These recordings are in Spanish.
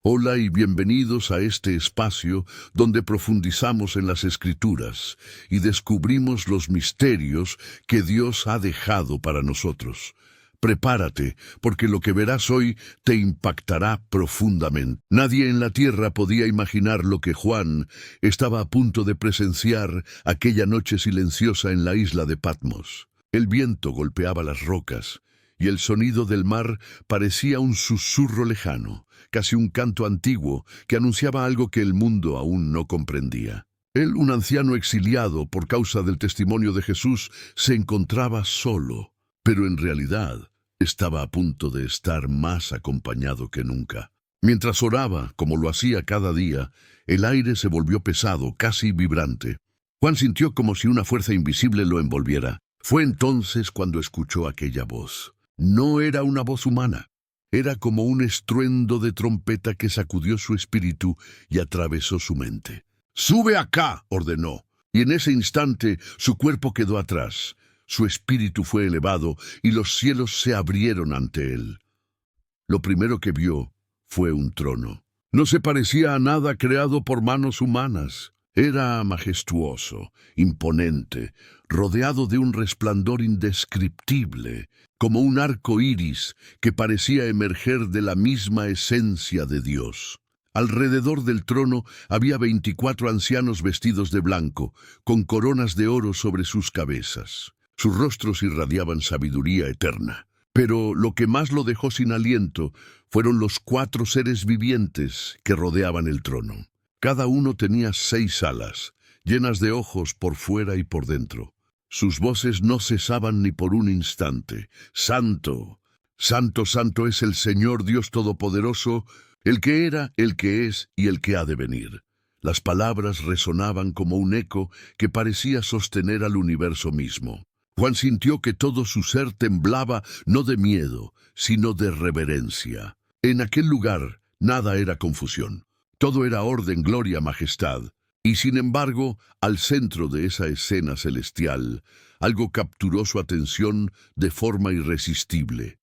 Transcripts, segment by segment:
Hola y bienvenidos a este espacio donde profundizamos en las Escrituras y descubrimos los misterios que Dios ha dejado para nosotros. Prepárate, porque lo que verás hoy te impactará profundamente. Nadie en la tierra podía imaginar lo que Juan estaba a punto de presenciar aquella noche silenciosa en la isla de Patmos. El viento golpeaba las rocas y el sonido del mar parecía un susurro lejano, casi un canto antiguo que anunciaba algo que el mundo aún no comprendía. Él, un anciano exiliado por causa del testimonio de Jesús, se encontraba solo, pero en realidad estaba a punto de estar más acompañado que nunca. Mientras oraba, como lo hacía cada día, el aire se volvió pesado, casi vibrante. Juan sintió como si una fuerza invisible lo envolviera. Fue entonces cuando escuchó aquella voz. No era una voz humana. Era como un estruendo de trompeta que sacudió su espíritu y atravesó su mente. «¡Sube acá!», ordenó, y en ese instante su cuerpo quedó atrás. Su espíritu fue elevado y los cielos se abrieron ante él. Lo primero que vio fue un trono. No se parecía a nada creado por manos humanas. Era majestuoso, imponente, rodeado de un resplandor indescriptible, como un arco iris que parecía emerger de la misma esencia de Dios. Alrededor del trono había 24 ancianos vestidos de blanco, con coronas de oro sobre sus cabezas. Sus rostros irradiaban sabiduría eterna. Pero lo que más lo dejó sin aliento fueron los 4 seres vivientes que rodeaban el trono. Cada uno tenía 6 alas, llenas de ojos por fuera y por dentro. Sus voces no cesaban ni por un instante. «Santo, santo, santo es el Señor Dios Todopoderoso, el que era, el que es y el que ha de venir». Las palabras resonaban como un eco que parecía sostener al universo mismo. Juan sintió que todo su ser temblaba no de miedo, sino de reverencia. En aquel lugar nada era confusión. Todo era orden, gloria, majestad. Y sin embargo, al centro de esa escena celestial, algo capturó su atención de forma irresistible.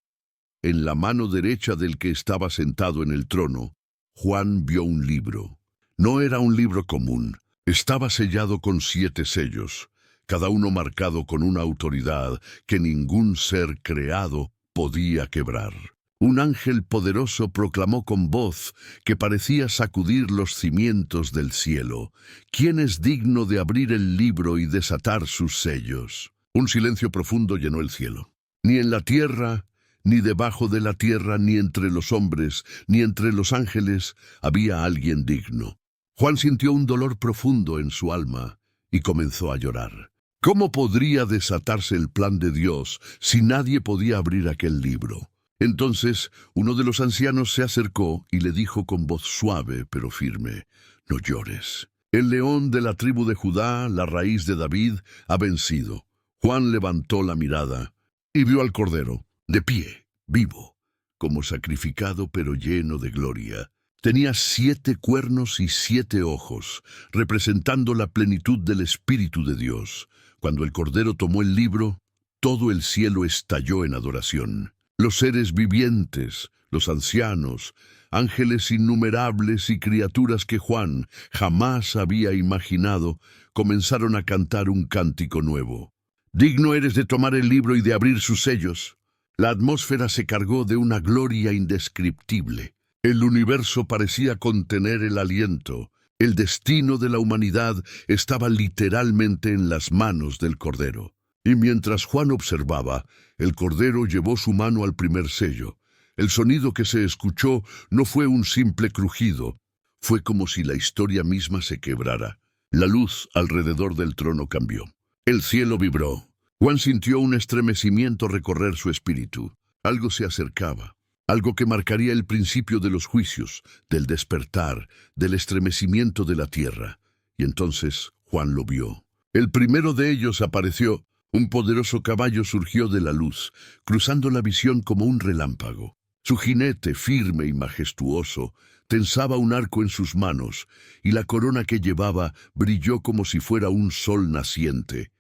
En la mano derecha del que estaba sentado en el trono, Juan vio un libro. No era un libro común. Estaba sellado con 7 sellos, cada uno marcado con una autoridad que ningún ser creado podía quebrar. Un ángel poderoso proclamó con voz que parecía sacudir los cimientos del cielo: «¿Quién es digno de abrir el libro y desatar sus sellos?». Un silencio profundo llenó el cielo. Ni en la tierra, ni debajo de la tierra, ni entre los hombres, ni entre los ángeles había alguien digno. Juan sintió un dolor profundo en su alma y comenzó a llorar. ¿Cómo podría desatarse el plan de Dios si nadie podía abrir aquel libro? Entonces uno de los ancianos se acercó y le dijo con voz suave pero firme: «No llores. El león de la tribu de Judá, la raíz de David, ha vencido». Juan levantó la mirada y vio al Cordero, de pie, vivo, como sacrificado pero lleno de gloria. Tenía 7 cuernos y 7 ojos, representando la plenitud del Espíritu de Dios. Cuando el Cordero tomó el libro, todo el cielo estalló en adoración. Los seres vivientes, los ancianos, ángeles innumerables y criaturas que Juan jamás había imaginado, comenzaron a cantar un cántico nuevo. «Digno eres de tomar el libro y de abrir sus sellos». La atmósfera se cargó de una gloria indescriptible. El universo parecía contener el aliento. El destino de la humanidad estaba literalmente en las manos del Cordero. Y mientras Juan observaba, el Cordero llevó su mano al primer sello. El sonido que se escuchó no fue un simple crujido. Fue como si la historia misma se quebrara. La luz alrededor del trono cambió. El cielo vibró. Juan sintió un estremecimiento recorrer su espíritu. Algo se acercaba. Algo que marcaría el principio de los juicios, del despertar, del estremecimiento de la tierra. Y entonces Juan lo vio. El primero de ellos apareció. Un poderoso caballo surgió de la luz, cruzando la visión como un relámpago. Su jinete, firme y majestuoso, tensaba un arco en sus manos, y la corona que llevaba brilló como si fuera un sol naciente.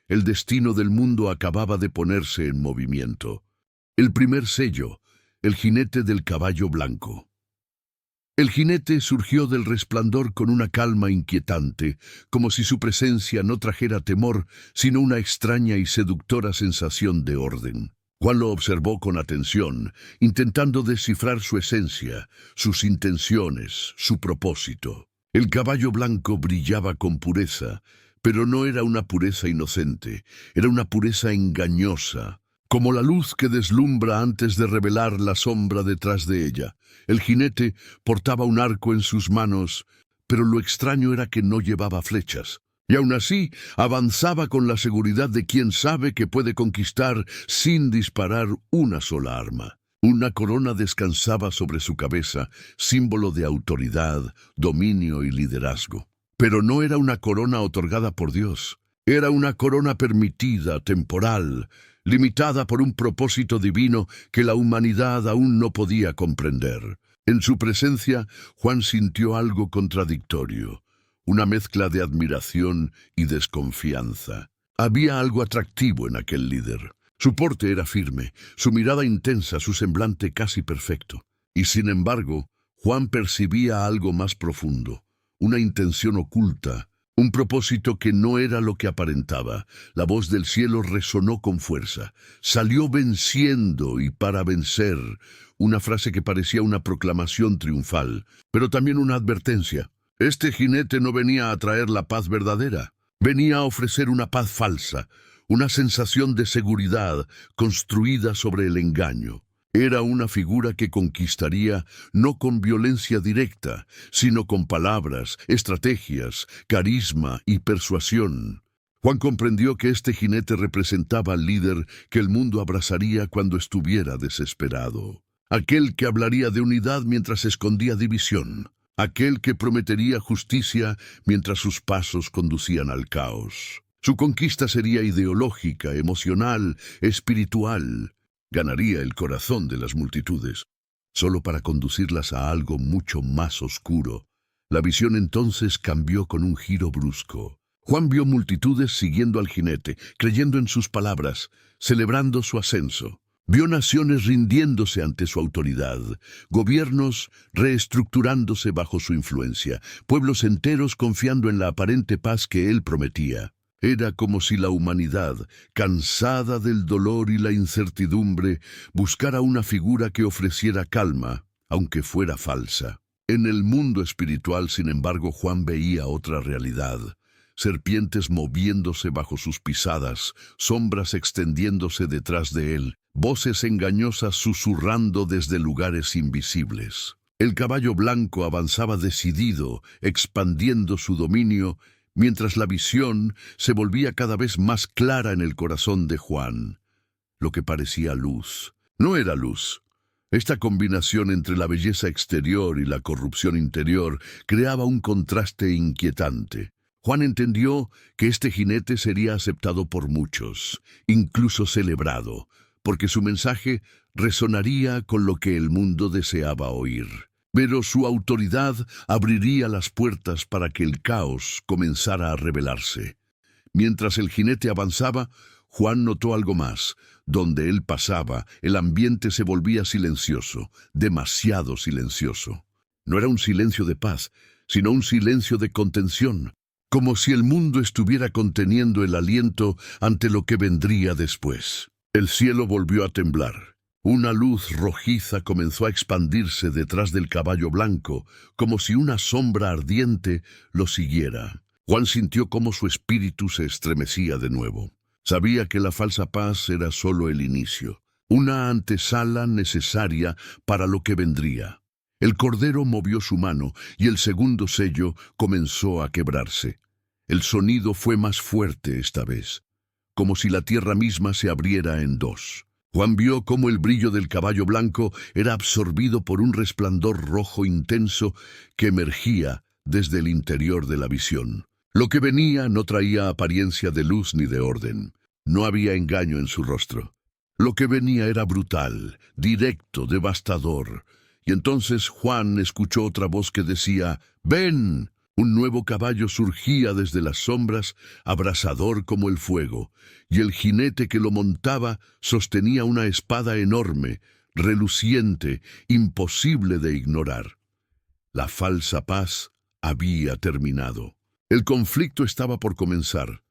El destino del mundo acababa de ponerse en movimiento. El primer sello, el jinete del caballo blanco. El jinete surgió del resplandor con una calma inquietante, como si su presencia no trajera temor, sino una extraña y seductora sensación de orden. Juan lo observó con atención, intentando descifrar su esencia, sus intenciones, su propósito. El caballo blanco brillaba con pureza, pero no era una pureza inocente, era una pureza engañosa, como la luz que deslumbra antes de revelar la sombra detrás de ella. El jinete portaba un arco en sus manos, pero lo extraño era que no llevaba flechas. Y aún así, avanzaba con la seguridad de quien sabe que puede conquistar sin disparar una sola arma. Una corona descansaba sobre su cabeza, símbolo de autoridad, dominio y liderazgo. Pero no era una corona otorgada por Dios. Era una corona permitida, temporal, limitada por un propósito divino que la humanidad aún no podía comprender. En su presencia, Juan sintió algo contradictorio. Una mezcla de admiración y desconfianza. Había algo atractivo en aquel líder. Su porte era firme, su mirada intensa, su semblante casi perfecto. Y sin embargo, Juan percibía algo más profundo, una intención oculta, un propósito que no era lo que aparentaba. La voz del cielo resonó con fuerza. Salió venciendo y para vencer, una frase que parecía una proclamación triunfal, pero también una advertencia. Este jinete no venía a traer la paz verdadera, venía a ofrecer una paz falsa, una sensación de seguridad construida sobre el engaño. Era una figura que conquistaría no con violencia directa, sino con palabras, estrategias, carisma y persuasión. Juan comprendió que este jinete representaba al líder que el mundo abrazaría cuando estuviera desesperado. Aquel que hablaría de unidad mientras escondía división. Aquel que prometería justicia mientras sus pasos conducían al caos. Su conquista sería ideológica, emocional, espiritual. Ganaría el corazón de las multitudes, solo para conducirlas a algo mucho más oscuro. La visión entonces cambió con un giro brusco. Juan vio multitudes siguiendo al jinete, creyendo en sus palabras, celebrando su ascenso. Vio naciones rindiéndose ante su autoridad, gobiernos reestructurándose bajo su influencia, pueblos enteros confiando en la aparente paz que él prometía. Era como si la humanidad, cansada del dolor y la incertidumbre, buscara una figura que ofreciera calma, aunque fuera falsa. En el mundo espiritual, sin embargo, Juan veía otra realidad. Serpientes moviéndose bajo sus pisadas, sombras extendiéndose detrás de él, voces engañosas susurrando desde lugares invisibles. El caballo blanco avanzaba decidido, expandiendo su dominio, mientras la visión se volvía cada vez más clara en el corazón de Juan. Lo que parecía luz no era luz. Esta combinación entre la belleza exterior y la corrupción interior creaba un contraste inquietante. Juan entendió que este jinete sería aceptado por muchos, incluso celebrado, porque su mensaje resonaría con lo que el mundo deseaba oír. Pero su autoridad abriría las puertas para que el caos comenzara a revelarse. Mientras el jinete avanzaba, Juan notó algo más. Donde él pasaba, el ambiente se volvía silencioso, demasiado silencioso. No era un silencio de paz, sino un silencio de contención, como si el mundo estuviera conteniendo el aliento ante lo que vendría después. El cielo volvió a temblar. Una luz rojiza comenzó a expandirse detrás del caballo blanco, como si una sombra ardiente lo siguiera. Juan sintió cómo su espíritu se estremecía de nuevo. Sabía que la falsa paz era solo el inicio, una antesala necesaria para lo que vendría. El cordero movió su mano y el segundo sello comenzó a quebrarse. El sonido fue más fuerte esta vez, como si la tierra misma se abriera en dos. Juan vio cómo el brillo del caballo blanco era absorbido por un resplandor rojo intenso que emergía desde el interior de la visión. Lo que venía no traía apariencia de luz ni de orden. No había engaño en su rostro. Lo que venía era brutal, directo, devastador. Y entonces Juan escuchó otra voz que decía: «¡Ven!». Un nuevo caballo surgía desde las sombras, abrasador como el fuego, y el jinete que lo montaba sostenía una espada enorme, reluciente, imposible de ignorar. La falsa paz había terminado. El conflicto estaba por comenzar.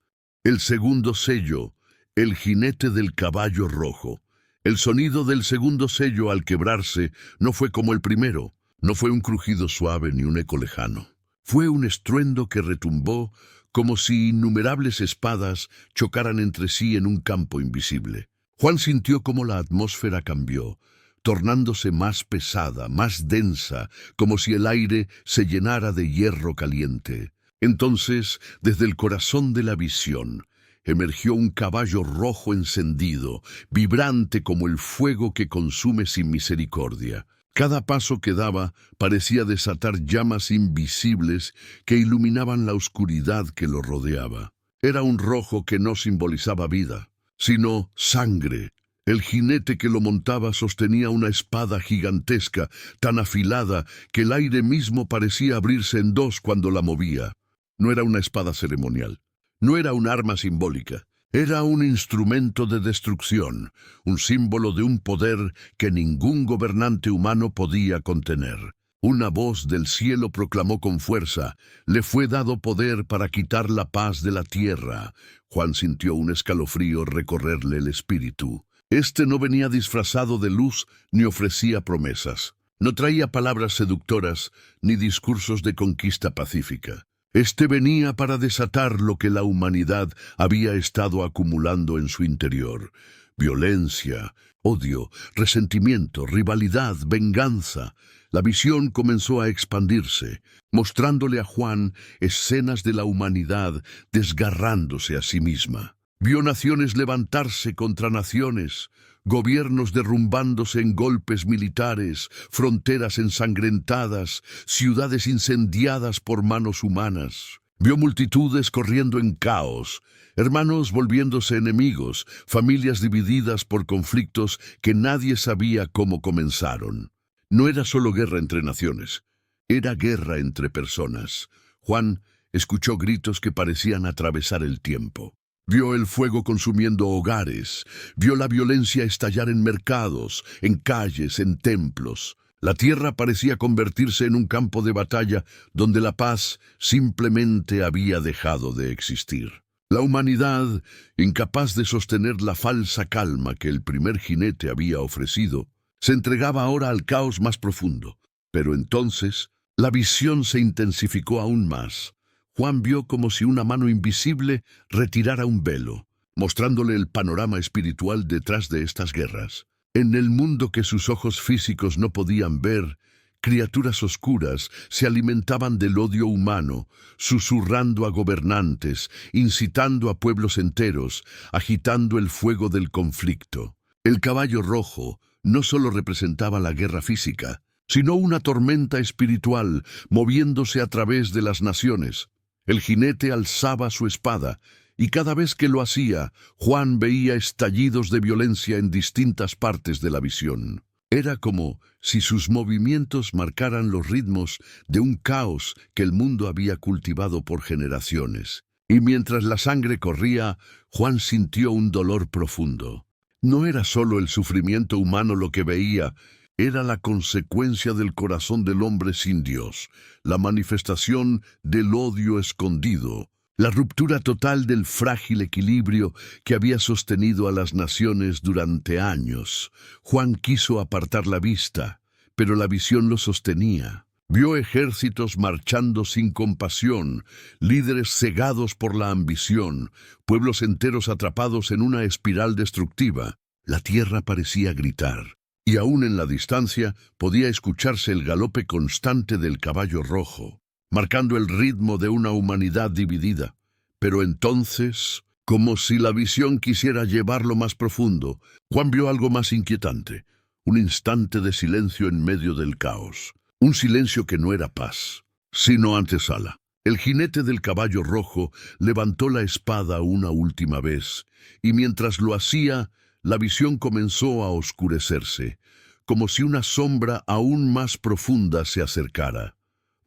El segundo sello, el jinete del caballo rojo. El sonido del segundo sello al quebrarse no fue como el primero. No fue un crujido suave ni un eco lejano. Fue un estruendo que retumbó como si innumerables espadas chocaran entre sí en un campo invisible. Juan sintió cómo la atmósfera cambió, tornándose más pesada, más densa, como si el aire se llenara de hierro caliente. Entonces, desde el corazón de la visión, emergió un caballo rojo encendido, vibrante como el fuego que consume sin misericordia. Cada paso que daba parecía desatar llamas invisibles que iluminaban la oscuridad que lo rodeaba. Era un rojo que no simbolizaba vida, sino sangre. El jinete que lo montaba sostenía una espada gigantesca, tan afilada que el aire mismo parecía abrirse en dos cuando la movía. No era una espada ceremonial, no era un arma simbólica. Era un instrumento de destrucción, un símbolo de un poder que ningún gobernante humano podía contener. Una voz del cielo proclamó con fuerza: «Le fue dado poder para quitar la paz de la tierra». Juan sintió un escalofrío recorrerle el espíritu. Este no venía disfrazado de luz ni ofrecía promesas. No traía palabras seductoras ni discursos de conquista pacífica. Este venía para desatar lo que la humanidad había estado acumulando en su interior: violencia, odio, resentimiento, rivalidad, venganza. La visión comenzó a expandirse, mostrándole a Juan escenas de la humanidad desgarrándose a sí misma. Vio naciones levantarse contra naciones, gobiernos derrumbándose en golpes militares, fronteras ensangrentadas, ciudades incendiadas por manos humanas. Vio multitudes corriendo en caos, hermanos volviéndose enemigos, familias divididas por conflictos que nadie sabía cómo comenzaron. No era solo guerra entre naciones, era guerra entre personas. Juan escuchó gritos que parecían atravesar el tiempo. Vio el fuego consumiendo hogares, vio la violencia estallar en mercados, en calles, en templos. La tierra parecía convertirse en un campo de batalla donde la paz simplemente había dejado de existir. La humanidad, incapaz de sostener la falsa calma que el primer jinete había ofrecido, se entregaba ahora al caos más profundo. Pero entonces, la visión se intensificó aún más. Juan vio como si una mano invisible retirara un velo, mostrándole el panorama espiritual detrás de estas guerras. En el mundo que sus ojos físicos no podían ver, criaturas oscuras se alimentaban del odio humano, susurrando a gobernantes, incitando a pueblos enteros, agitando el fuego del conflicto. El caballo rojo no solo representaba la guerra física, sino una tormenta espiritual moviéndose a través de las naciones. El jinete alzaba su espada, y cada vez que lo hacía, Juan veía estallidos de violencia en distintas partes de la visión. Era como si sus movimientos marcaran los ritmos de un caos que el mundo había cultivado por generaciones. Y mientras la sangre corría, Juan sintió un dolor profundo. No era solo el sufrimiento humano lo que veía, era la consecuencia del corazón del hombre sin Dios, la manifestación del odio escondido, la ruptura total del frágil equilibrio que había sostenido a las naciones durante años. Juan quiso apartar la vista, pero la visión lo sostenía. Vio ejércitos marchando sin compasión, líderes cegados por la ambición, pueblos enteros atrapados en una espiral destructiva. La tierra parecía gritar, y aún en la distancia podía escucharse el galope constante del caballo rojo, marcando el ritmo de una humanidad dividida. Pero entonces, como si la visión quisiera llevarlo más profundo, Juan vio algo más inquietante: un instante de silencio en medio del caos. Un silencio que no era paz, sino antesala. El jinete del caballo rojo levantó la espada una última vez, y mientras lo hacía, la visión comenzó a oscurecerse, como si una sombra aún más profunda se acercara.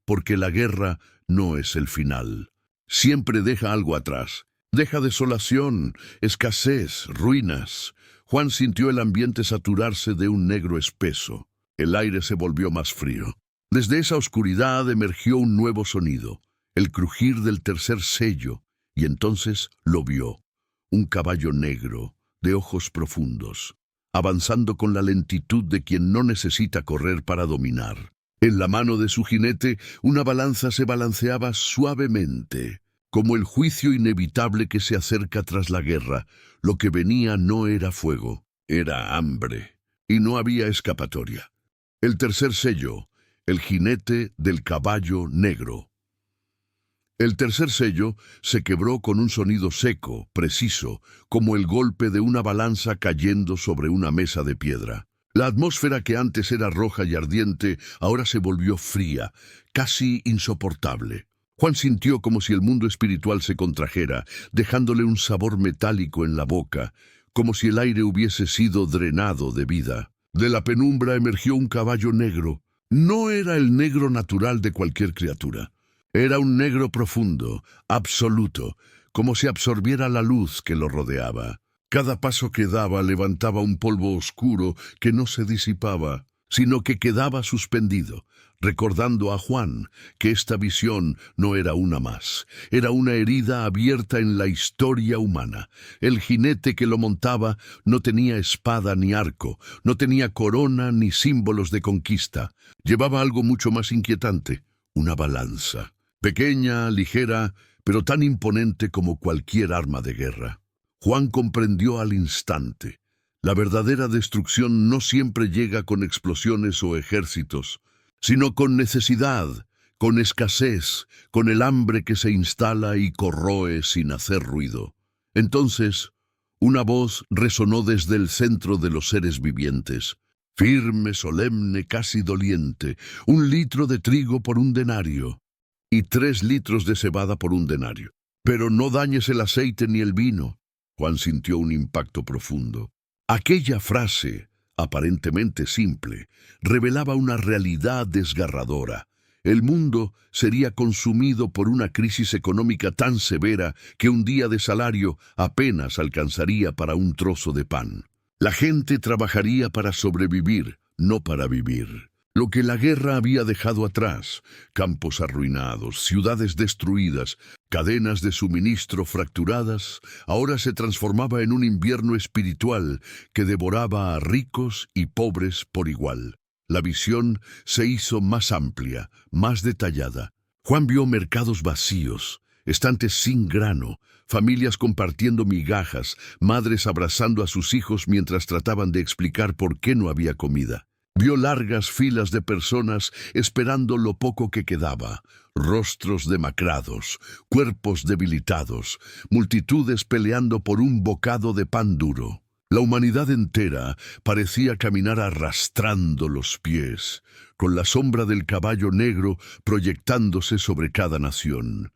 Porque la guerra no es el final. Siempre deja algo atrás. Deja desolación, escasez, ruinas. Juan sintió el ambiente saturarse de un negro espeso. El aire se volvió más frío. Desde esa oscuridad emergió un nuevo sonido, el crujir del tercer sello, y entonces lo vio, un caballo negro, de ojos profundos, avanzando con la lentitud de quien no necesita correr para dominar. En la mano de su jinete, una balanza se balanceaba suavemente, como el juicio inevitable que se acerca tras la guerra. Lo que venía no era fuego, era hambre, y no había escapatoria. El tercer sello, el jinete del caballo negro. El tercer sello se quebró con un sonido seco, preciso, como el golpe de una balanza cayendo sobre una mesa de piedra. La atmósfera que antes era roja y ardiente, ahora se volvió fría, casi insoportable. Juan sintió como si el mundo espiritual se contrajera, dejándole un sabor metálico en la boca, como si el aire hubiese sido drenado de vida. De la penumbra emergió un caballo negro. No era el negro natural de cualquier criatura. Era un negro profundo, absoluto, como si absorbiera la luz que lo rodeaba. Cada paso que daba levantaba un polvo oscuro que no se disipaba, sino que quedaba suspendido, recordando a Juan que esta visión no era una más, era una herida abierta en la historia humana. El jinete que lo montaba no tenía espada ni arco, no tenía corona ni símbolos de conquista. Llevaba algo mucho más inquietante, una balanza, pequeña, ligera, pero tan imponente como cualquier arma de guerra. Juan comprendió al instante. La verdadera destrucción no siempre llega con explosiones o ejércitos, sino con necesidad, con escasez, con el hambre que se instala y corroe sin hacer ruido. Entonces, una voz resonó desde el centro de los seres vivientes, firme, solemne, casi doliente: 1 litro de trigo por 1 denario, y 3 litros de cebada por 1 denario. Pero no dañes el aceite ni el vino. Juan sintió un impacto profundo. Aquella frase, aparentemente simple, revelaba una realidad desgarradora. El mundo sería consumido por una crisis económica tan severa que un día de salario apenas alcanzaría para un trozo de pan. La gente trabajaría para sobrevivir, no para vivir. Lo que la guerra había dejado atrás: campos arruinados, ciudades destruidas, cadenas de suministro fracturadas, ahora se transformaba en un invierno espiritual que devoraba a ricos y pobres por igual. La visión se hizo más amplia, más detallada. Juan vio mercados vacíos, estantes sin grano, familias compartiendo migajas, madres abrazando a sus hijos mientras trataban de explicar por qué no había comida. Vio largas filas de personas esperando lo poco que quedaba, rostros demacrados, cuerpos debilitados, multitudes peleando por un bocado de pan duro. La humanidad entera parecía caminar arrastrando los pies, con la sombra del caballo negro proyectándose sobre cada nación.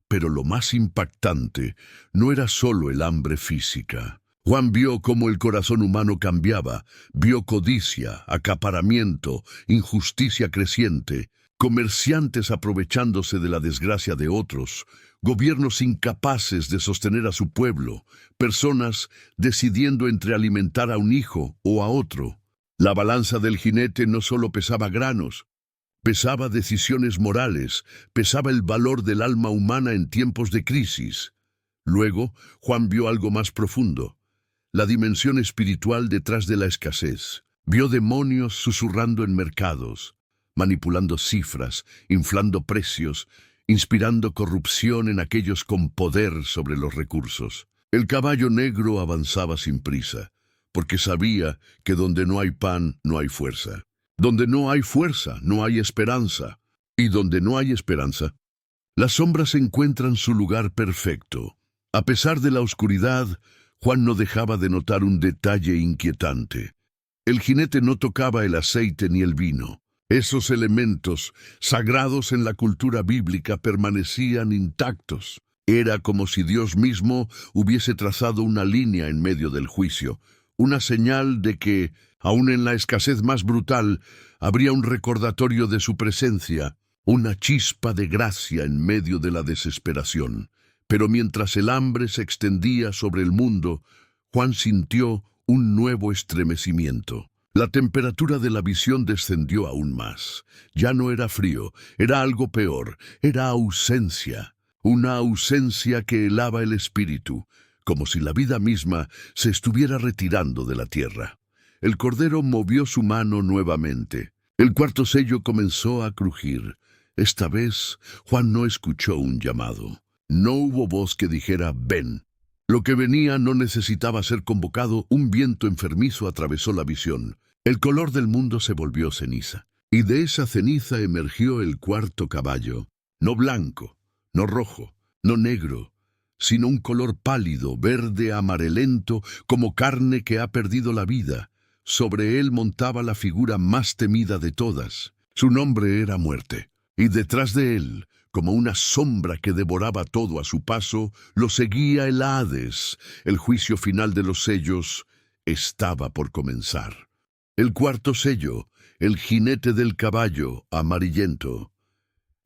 Pero lo más impactante no era solo el hambre física. Juan vio cómo el corazón humano cambiaba, vio codicia, acaparamiento, injusticia creciente, comerciantes aprovechándose de la desgracia de otros, gobiernos incapaces de sostener a su pueblo, personas decidiendo entre alimentar a un hijo o a otro. La balanza del jinete no solo pesaba granos, pesaba decisiones morales, pesaba el valor del alma humana en tiempos de crisis. Luego, Juan vio algo más profundo: la dimensión espiritual detrás de la escasez. Vio demonios susurrando en mercados, manipulando cifras, inflando precios, inspirando corrupción en aquellos con poder sobre los recursos. El caballo negro avanzaba sin prisa, porque sabía que donde no hay pan, no hay fuerza. Donde no hay fuerza, no hay esperanza. Y donde no hay esperanza, las sombras encuentran su lugar perfecto. A pesar de la oscuridad, Juan no dejaba de notar un detalle inquietante. El jinete no tocaba el aceite ni el vino. Esos elementos, sagrados en la cultura bíblica, permanecían intactos. Era como si Dios mismo hubiese trazado una línea en medio del juicio, una señal de que, aun en la escasez más brutal, habría un recordatorio de su presencia, una chispa de gracia en medio de la desesperación. Pero mientras el hambre se extendía sobre el mundo, Juan sintió un nuevo estremecimiento. La temperatura de la visión descendió aún más. Ya no era frío, era algo peor, era ausencia. Una ausencia que helaba el espíritu, como si la vida misma se estuviera retirando de la tierra. El Cordero movió su mano nuevamente. El cuarto sello comenzó a crujir. Esta vez Juan no escuchó un llamado. No hubo voz que dijera «ven». Lo que venía no necesitaba ser convocado. Un viento enfermizo atravesó la visión. El color del mundo se volvió ceniza, y de esa ceniza emergió el cuarto caballo, no blanco, no rojo, no negro, sino un color pálido, verde amarelento, como carne que ha perdido la vida. Sobre él montaba la figura más temida de todas. Su nombre era Muerte, y detrás de él, como una sombra que devoraba todo a su paso, lo seguía el Hades. El juicio final de los sellos estaba por comenzar. El cuarto sello, el jinete del caballo amarillento.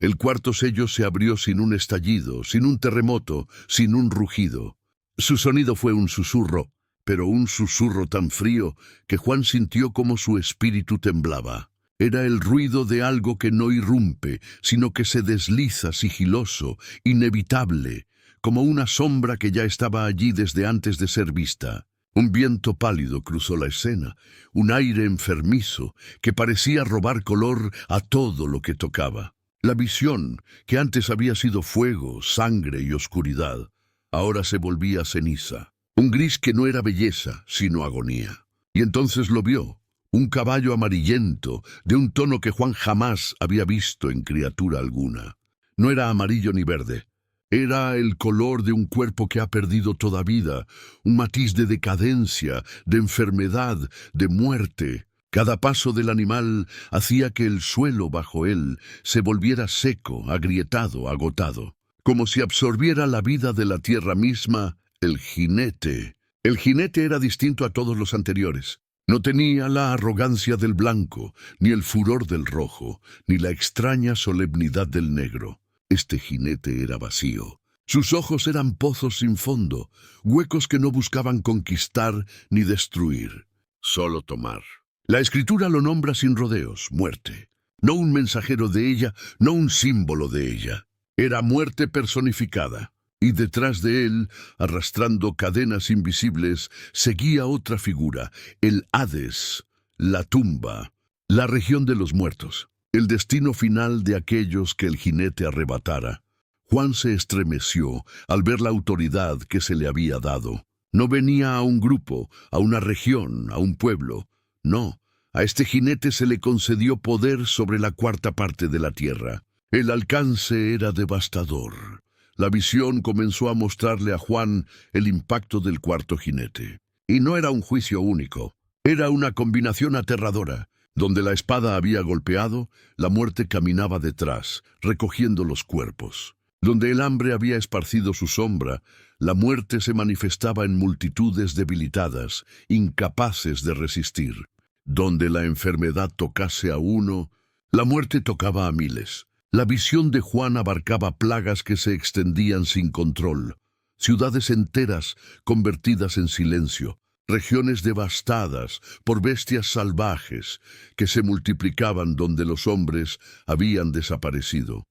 El cuarto sello se abrió sin un estallido, sin un terremoto, sin un rugido. Su sonido fue un susurro, pero un susurro tan frío que Juan sintió como su espíritu temblaba. Era el ruido de algo que no irrumpe, sino que se desliza sigiloso, inevitable, como una sombra que ya estaba allí desde antes de ser vista. Un viento pálido cruzó la escena, un aire enfermizo que parecía robar color a todo lo que tocaba. La visión, que antes había sido fuego, sangre y oscuridad, ahora se volvía ceniza. Un gris que no era belleza, sino agonía. Y entonces lo vio. Un caballo amarillento, de un tono que Juan jamás había visto en criatura alguna. No era amarillo ni verde. Era el color de un cuerpo que ha perdido toda vida, un matiz de decadencia, de enfermedad, de muerte. Cada paso del animal hacía que el suelo bajo él se volviera seco, agrietado, agotado. Como si absorbiera la vida de la tierra misma, el jinete. El jinete era distinto a todos los anteriores. No tenía la arrogancia del blanco, ni el furor del rojo, ni la extraña solemnidad del negro. Este jinete era vacío. Sus ojos eran pozos sin fondo, huecos que no buscaban conquistar ni destruir, solo tomar. La Escritura lo nombra sin rodeos, muerte. No un mensajero de ella, no un símbolo de ella. Era muerte personificada. Y detrás de él, arrastrando cadenas invisibles, seguía otra figura, el Hades, la tumba, la región de los muertos, el destino final de aquellos que el jinete arrebatara. Juan se estremeció al ver la autoridad que se le había dado. No venía a un grupo, a una región, a un pueblo. No, a este jinete se le concedió poder sobre la cuarta parte de la tierra. El alcance era devastador. La visión comenzó a mostrarle a Juan el impacto del cuarto jinete. Y no era un juicio único, era una combinación aterradora. Donde la espada había golpeado, la muerte caminaba detrás, recogiendo los cuerpos. Donde el hambre había esparcido su sombra, la muerte se manifestaba en multitudes debilitadas, incapaces de resistir. Donde la enfermedad tocase a uno, la muerte tocaba a miles. La visión de Juan abarcaba plagas que se extendían sin control, ciudades enteras convertidas en silencio, regiones devastadas por bestias salvajes que se multiplicaban donde los hombres habían desaparecido.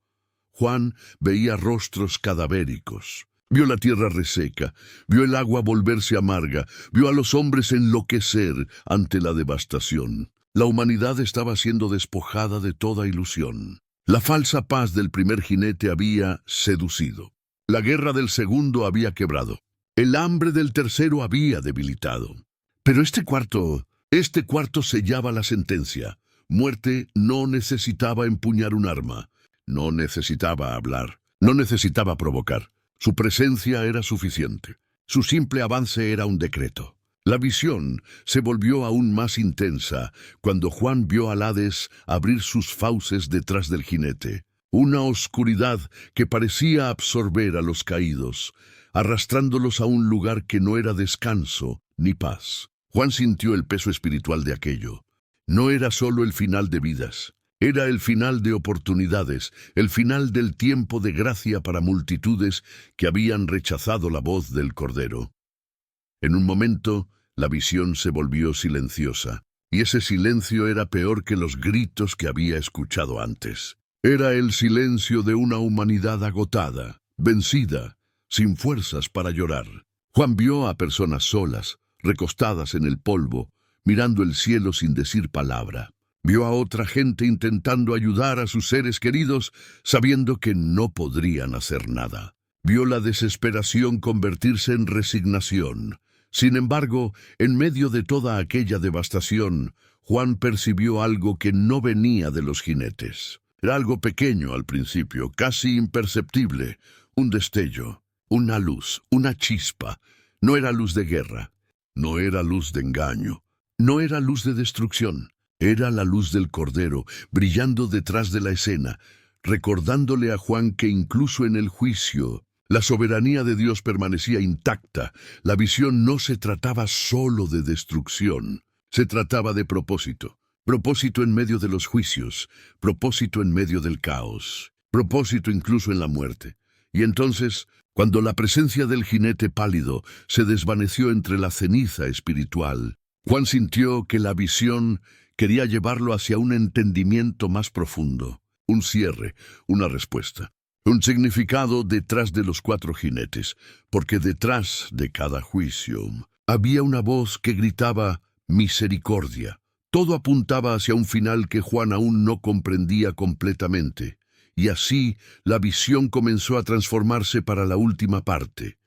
Juan veía rostros cadavéricos, vio la tierra reseca, vio el agua volverse amarga, vio a los hombres enloquecer ante la devastación. La humanidad estaba siendo despojada de toda ilusión. La falsa paz del primer jinete había seducido. La guerra del segundo había quebrado. El hambre del tercero había debilitado. Pero este cuarto sellaba la sentencia. Muerte no necesitaba empuñar un arma. No necesitaba hablar. No necesitaba provocar. Su presencia era suficiente. Su simple avance era un decreto. La visión se volvió aún más intensa cuando Juan vio al Hades abrir sus fauces detrás del jinete. Una oscuridad que parecía absorber a los caídos, arrastrándolos a un lugar que no era descanso ni paz. Juan sintió el peso espiritual de aquello. No era solo el final de vidas, era el final de oportunidades, el final del tiempo de gracia para multitudes que habían rechazado la voz del Cordero. En un momento, la visión se volvió silenciosa. y ese silencio era peor que los gritos que había escuchado antes. Era el silencio de una humanidad agotada, vencida, sin fuerzas para llorar. Juan vio a personas solas, recostadas en el polvo, mirando el cielo sin decir palabra. Vio a otra gente intentando ayudar a sus seres queridos, sabiendo que no podrían hacer nada. Vio la desesperación convertirse en resignación. Sin embargo, en medio de toda aquella devastación, Juan percibió algo que no venía de los jinetes. Era algo pequeño al principio, casi imperceptible, un destello, una luz, una chispa. No era luz de guerra, no era luz de engaño, no era luz de destrucción. Era la luz del Cordero, brillando detrás de la escena, recordándole a Juan que incluso en el juicio, la soberanía de Dios permanecía intacta. La visión no se trataba solo de destrucción, se trataba de propósito. Propósito en medio de los juicios, propósito en medio del caos, propósito incluso en la muerte. Y entonces, cuando la presencia del jinete pálido se desvaneció entre la ceniza espiritual, Juan sintió que la visión quería llevarlo hacia un entendimiento más profundo, un cierre, una respuesta, un significado detrás de los 4 jinetes, porque detrás de cada juicio había una voz que gritaba misericordia. Todo apuntaba hacia un final que Juan aún no comprendía completamente, y así la visión comenzó a transformarse para la última parte.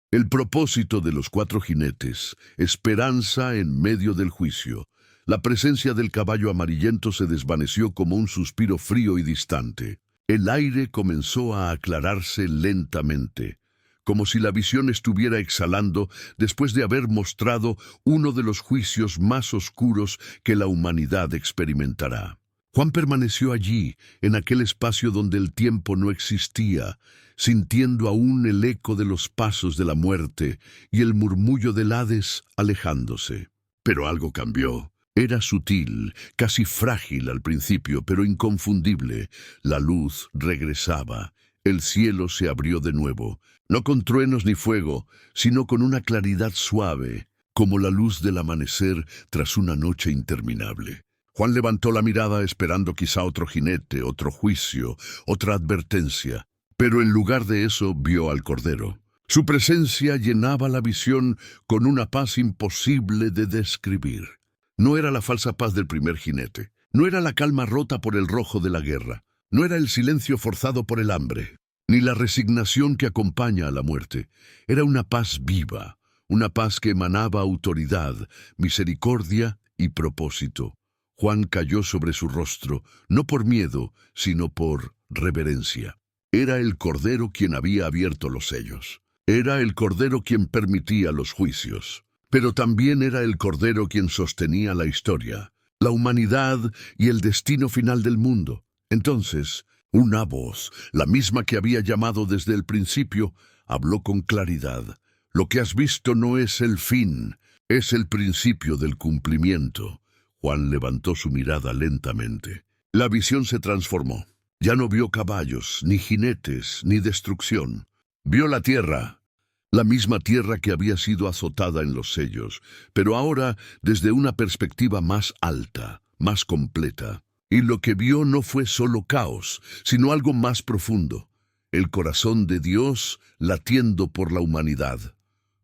El propósito de los 4 jinetes, esperanza en medio del juicio. La presencia del caballo amarillento se desvaneció como un suspiro frío y distante. El aire comenzó a aclararse lentamente, como si la visión estuviera exhalando después de haber mostrado uno de los juicios más oscuros que la humanidad experimentará. Juan permaneció allí, en aquel espacio donde el tiempo no existía, sintiendo aún el eco de los pasos de la muerte y el murmullo del Hades alejándose. Pero algo cambió. Era sutil, casi frágil al principio, pero inconfundible. La luz regresaba. El cielo se abrió de nuevo, no con truenos ni fuego, sino con una claridad suave, como la luz del amanecer tras una noche interminable. Juan levantó la mirada esperando quizá otro jinete, otro juicio, otra advertencia, pero en lugar de eso vio al Cordero. Su presencia llenaba la visión con una paz imposible de describir. No era la falsa paz del primer jinete, no era la calma rota por el rojo de la guerra, no era el silencio forzado por el hambre, ni la resignación que acompaña a la muerte. Era una paz viva, una paz que emanaba autoridad, misericordia y propósito. Juan cayó sobre su rostro, no por miedo, sino por reverencia. Era el Cordero quien había abierto los sellos. Era el Cordero quien permitía los juicios. Pero también era el Cordero quien sostenía la historia, la humanidad y el destino final del mundo. Entonces, una voz, la misma que había llamado desde el principio, habló con claridad. Lo que has visto no es el fin, es el principio del cumplimiento. Juan levantó su mirada lentamente. La visión se transformó. Ya no vio caballos, ni jinetes, ni destrucción. Vio la tierra. La misma tierra que había sido azotada en los sellos, pero ahora desde una perspectiva más alta, más completa. Y lo que vio no fue solo caos, sino algo más profundo, el corazón de Dios latiendo por la humanidad.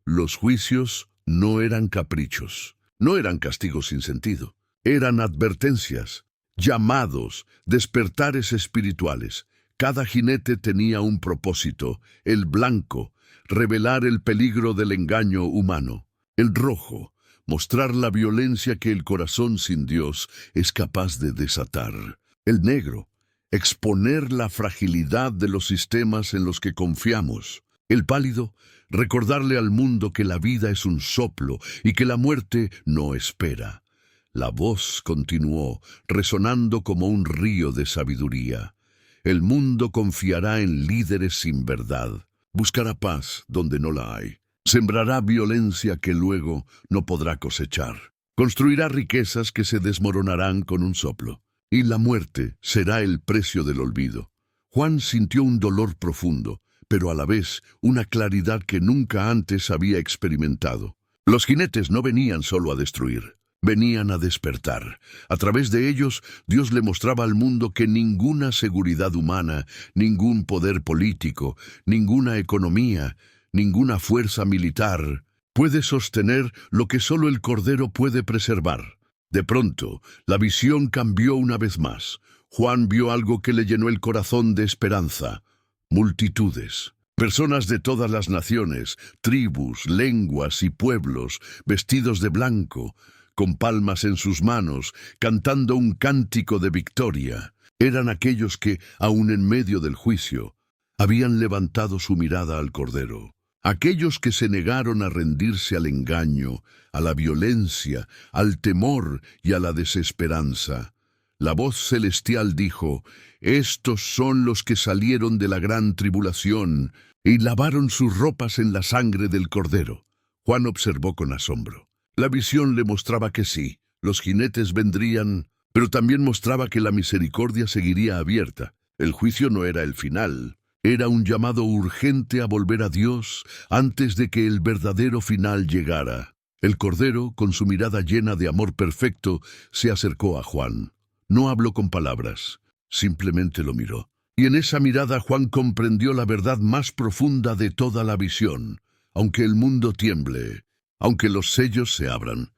Los juicios no eran caprichos, no eran castigos sin sentido, eran advertencias, llamados, despertares espirituales. Cada jinete tenía un propósito, el blanco, revelar el peligro del engaño humano. El rojo, mostrar la violencia que el corazón sin Dios es capaz de desatar. El negro, exponer la fragilidad de los sistemas en los que confiamos. El pálido, recordarle al mundo que la vida es un soplo y que la muerte no espera. La voz continuó, resonando como un río de sabiduría. El mundo confiará en líderes sin verdad. Buscará paz donde no la hay. Sembrará violencia que luego no podrá cosechar. Construirá riquezas que se desmoronarán con un soplo. Y la muerte será el precio del olvido. Juan sintió un dolor profundo, pero a la vez una claridad que nunca antes había experimentado. Los jinetes no venían solo a destruir. Venían a despertar. A través de ellos, Dios le mostraba al mundo que ninguna seguridad humana, ningún poder político, ninguna economía, ninguna fuerza militar puede sostener lo que solo el Cordero puede preservar. De pronto, la visión cambió una vez más. Juan vio algo que le llenó el corazón de esperanza. Multitudes. Personas de todas las naciones, tribus, lenguas y pueblos, vestidos de blanco, con palmas en sus manos, cantando un cántico de victoria. Eran aquellos que, aun en medio del juicio, habían levantado su mirada al Cordero. Aquellos que se negaron a rendirse al engaño, a la violencia, al temor y a la desesperanza. La voz celestial dijo: «Estos son los que salieron de la gran tribulación y lavaron sus ropas en la sangre del Cordero». Juan observó con asombro. La visión le mostraba que sí, los jinetes vendrían, pero también mostraba que la misericordia seguiría abierta. El juicio no era el final, era un llamado urgente a volver a Dios antes de que el verdadero final llegara. El Cordero, con su mirada llena de amor perfecto, se acercó a Juan. No habló con palabras, simplemente lo miró. Y en esa mirada Juan comprendió la verdad más profunda de toda la visión. Aunque el mundo tiemble, aunque los sellos se abran,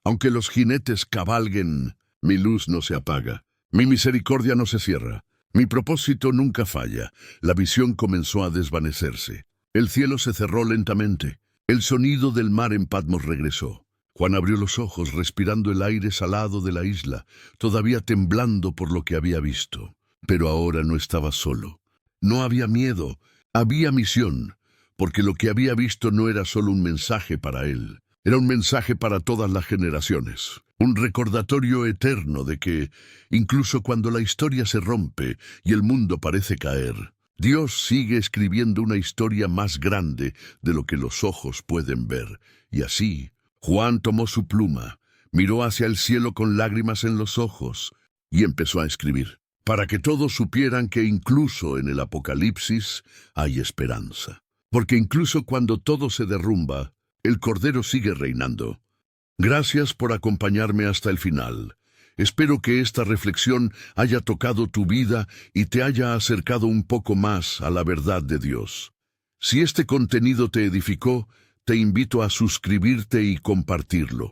aunque los jinetes cabalguen, mi luz no se apaga, mi misericordia no se cierra, mi propósito nunca falla. La visión comenzó a desvanecerse. El cielo se cerró lentamente. El sonido del mar en Patmos regresó. Juan abrió los ojos, respirando el aire salado de la isla, todavía temblando por lo que había visto. Pero ahora no estaba solo. No había miedo, había misión. Porque lo que había visto no era solo un mensaje para él, era un mensaje para todas las generaciones, un recordatorio eterno de que, incluso cuando la historia se rompe y el mundo parece caer, Dios sigue escribiendo una historia más grande de lo que los ojos pueden ver. Y así, Juan tomó su pluma, miró hacia el cielo con lágrimas en los ojos y empezó a escribir, para que todos supieran que incluso en el Apocalipsis hay esperanza. Porque incluso cuando todo se derrumba, el Cordero sigue reinando. Gracias por acompañarme hasta el final. Espero que esta reflexión haya tocado tu vida y te haya acercado un poco más a la verdad de Dios. Si este contenido te edificó, te invito a suscribirte y compartirlo.